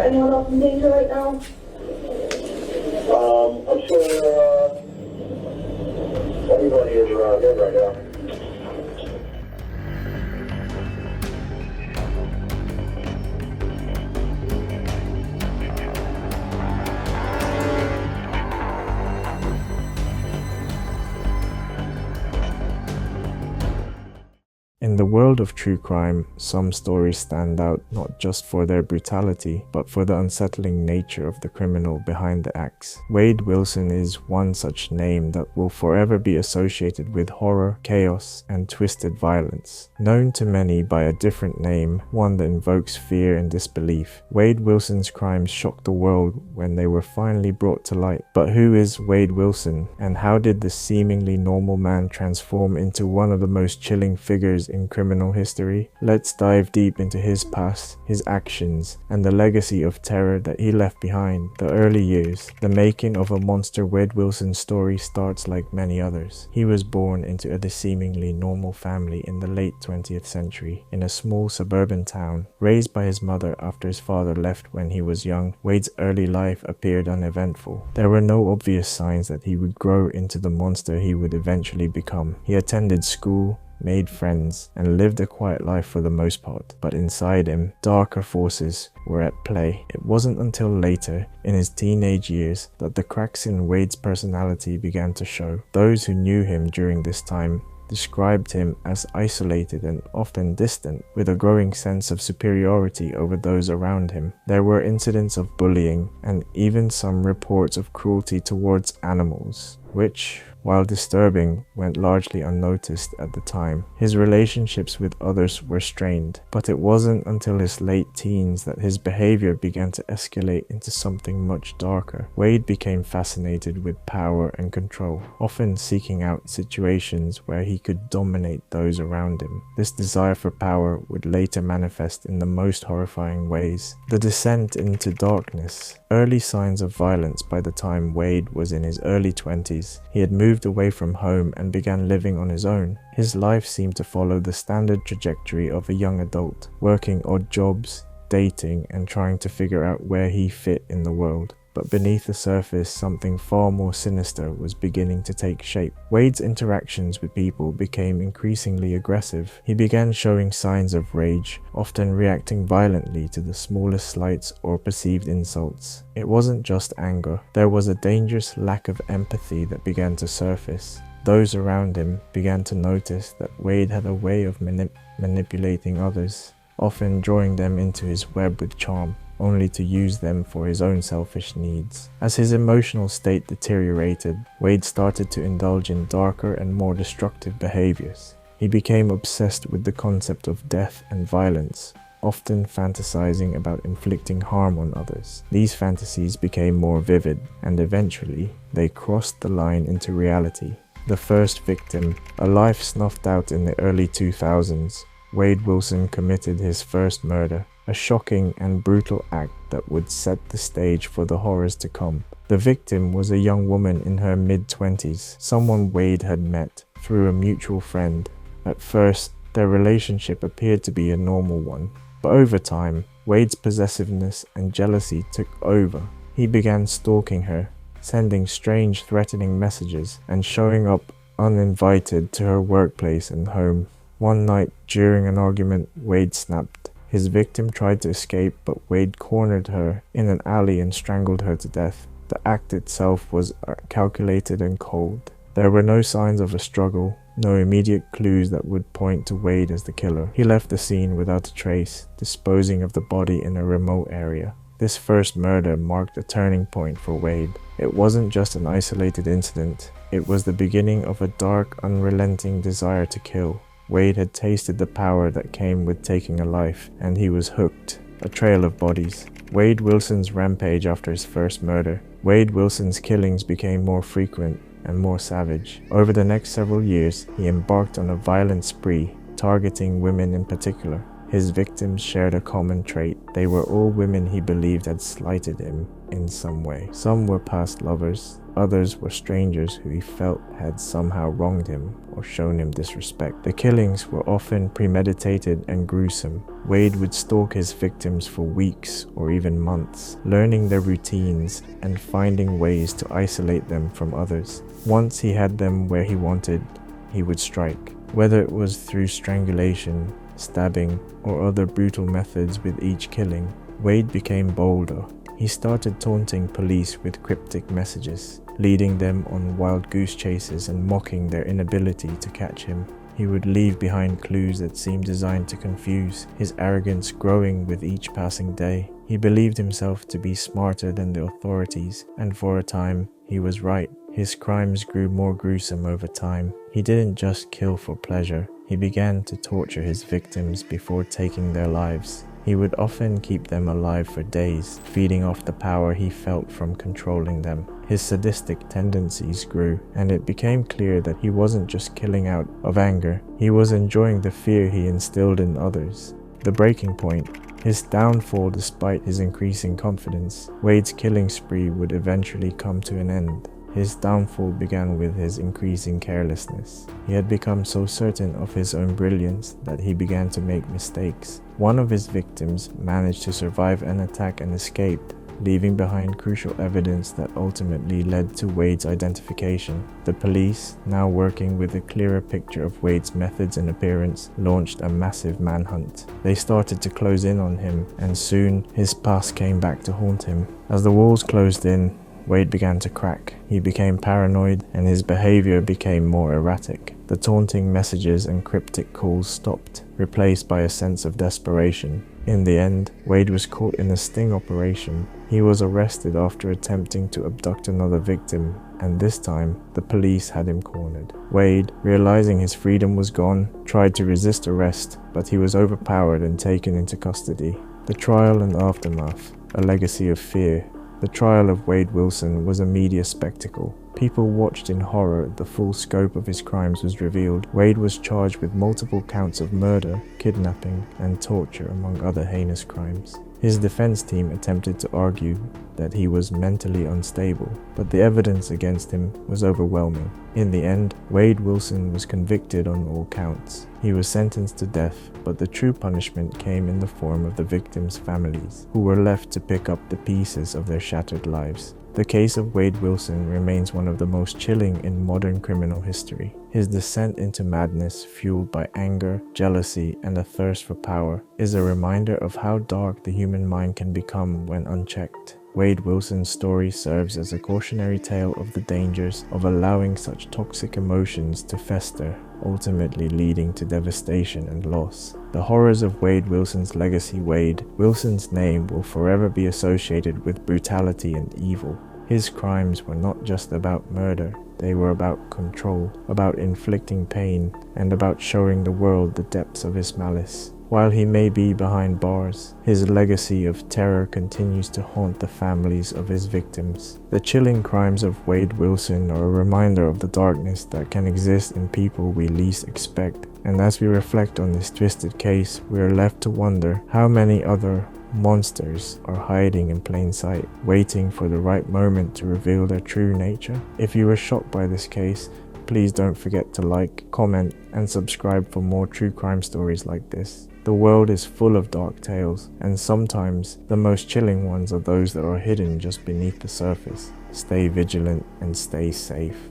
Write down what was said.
anyone else in danger right now? I'm sure everybody is around here right now. In the world of true crime, some stories stand out not just for their brutality, but for the unsettling nature of the criminal behind the acts. Wade Wilson is one such name that will forever be associated with horror, chaos, and twisted violence. Known to many by a different name, one that invokes fear and disbelief, Wade Wilson's crimes shocked the world when they were finally brought to light. But who is Wade Wilson, and how did this seemingly normal man transform into one of the most chilling figures in criminal history? Let's dive deep into his past, his actions, and the legacy of terror that he left behind. The early years, the making of a monster Wade Wilson story starts like many others. He was born into a seemingly normal family in the late 20th century in a small suburban town. Raised by his mother after his father left when he was young, Wade's early life appeared uneventful. There were no obvious signs that he would grow into the monster he would eventually become. He attended school, made friends, and lived a quiet life for the most part, but inside him, darker forces were at play. It wasn't until later, in his teenage years, that the cracks in Wade's personality began to show. Those who knew him during this time described him as isolated and often distant, with a growing sense of superiority over those around him. There were incidents of bullying, and even some reports of cruelty towards animals, which, while disturbing, went largely unnoticed at the time. His relationships with others were strained, but it wasn't until his late teens that his behavior began to escalate into something much darker. Wade became fascinated with power and control, often seeking out situations where he could dominate those around him. This desire for power would later manifest in the most horrifying ways. The descent into darkness. Early signs of violence by the time Wade was in his early 20s. He had moved away from home and began living on his own. His life seemed to follow the standard trajectory of a young adult, working odd jobs, dating, and trying to figure out where he fit in the world. But beneath the surface, something far more sinister was beginning to take shape. Wade's interactions with people became increasingly aggressive. He began showing signs of rage, often reacting violently to the smallest slights or perceived insults. It wasn't just anger. There was a dangerous lack of empathy that began to surface. Those around him began to notice that Wade had a way of manipulating others, often drawing them into his web with charm, only to use them for his own selfish needs. As his emotional state deteriorated, Wade started to indulge in darker and more destructive behaviors. He became obsessed with the concept of death and violence, often fantasizing about inflicting harm on others. These fantasies became more vivid, and eventually, they crossed the line into reality. The first victim, a life snuffed out in the early 2000s, Wade Wilson committed his first murder, a shocking and brutal act that would set the stage for the horrors to come. The victim was a young woman in her mid-20s, someone Wade had met through a mutual friend. At first, their relationship appeared to be a normal one, but over time, Wade's possessiveness and jealousy took over. He began stalking her, sending strange, threatening messages, and showing up uninvited to her workplace and home. One night, during an argument, Wade snapped. His victim tried to escape, but Wade cornered her in an alley and strangled her to death. The act itself was calculated and cold. There were no signs of a struggle, no immediate clues that would point to Wade as the killer. He left the scene without a trace, disposing of the body in a remote area. This first murder marked a turning point for Wade. It wasn't just an isolated incident. It was the beginning of a dark, unrelenting desire to kill. Wade had tasted the power that came with taking a life, and he was hooked. A trail of bodies. Wade Wilson's rampage after his first murder. Wade Wilson's killings became more frequent and more savage. Over the next several years, he embarked on a violent spree, targeting women in particular. His victims shared a common trait. They were all women he believed had slighted him in some way. Some were past lovers, others were strangers who he felt had somehow wronged him or shown him disrespect. The killings were often premeditated and gruesome. Wade would stalk his victims for weeks or even months, learning their routines and finding ways to isolate them from others. Once he had them where he wanted, he would strike. Whether it was through strangulation, stabbing, or other brutal methods with each killing, Wade became bolder. He started taunting police with cryptic messages, leading them on wild goose chases and mocking their inability to catch him. He would leave behind clues that seemed designed to confuse, his arrogance growing with each passing day. He believed himself to be smarter than the authorities, and for a time, he was right. His crimes grew more gruesome over time. He didn't just kill for pleasure. He began to torture his victims before taking their lives. He would often keep them alive for days, feeding off the power he felt from controlling them. His sadistic tendencies grew, and it became clear that he wasn't just killing out of anger. He was enjoying the fear he instilled in others. The breaking point. His downfall despite his increasing confidence. Wade's killing spree would eventually come to an end. His downfall began with his increasing carelessness. He had become so certain of his own brilliance that he began to make mistakes. One of his victims managed to survive an attack and escaped, leaving behind crucial evidence that ultimately led to Wade's identification. The police, now working with a clearer picture of Wade's methods and appearance, launched a massive manhunt. They started to close in on him, and soon his past came back to haunt him. As the walls closed in, Wade began to crack. He became paranoid, and his behavior became more erratic. The taunting messages and cryptic calls stopped, replaced by a sense of desperation. In the end, Wade was caught in a sting operation. He was arrested after attempting to abduct another victim, and this time, the police had him cornered. Wade, realizing his freedom was gone, tried to resist arrest, but he was overpowered and taken into custody. The trial and aftermath, a legacy of fear. The trial of Wade Wilson was a media spectacle. People watched in horror. The full scope of his crimes was revealed. Wade was charged with multiple counts of murder, kidnapping, and torture, among other heinous crimes. His defense team attempted to argue that he was mentally unstable, but the evidence against him was overwhelming. In the end, Wade Wilson was convicted on all counts. He was sentenced to death, but the true punishment came in the form of the victims' families, who were left to pick up the pieces of their shattered lives. The case of Wade Wilson remains one of the most chilling in modern criminal history. His descent into madness, fueled by anger, jealousy, and a thirst for power, is a reminder of how dark the human mind can become when unchecked. Wade Wilson's story serves as a cautionary tale of the dangers of allowing such toxic emotions to fester, ultimately leading to devastation and loss. The horrors of Wade Wilson's legacy. Wade Wilson's name will forever be associated with brutality and evil. His crimes were not just about murder, they were about control, about inflicting pain, and about showing the world the depths of his malice. While he may be behind bars, his legacy of terror continues to haunt the families of his victims. The chilling crimes of Wade Wilson are a reminder of the darkness that can exist in people we least expect. And as we reflect on this twisted case, we are left to wonder how many other monsters are hiding in plain sight, waiting for the right moment to reveal their true nature. If you were shocked by this case, please don't forget to like, comment, and subscribe for more true crime stories like this. The world is full of dark tales, and sometimes the most chilling ones are those that are hidden just beneath the surface. Stay vigilant and stay safe.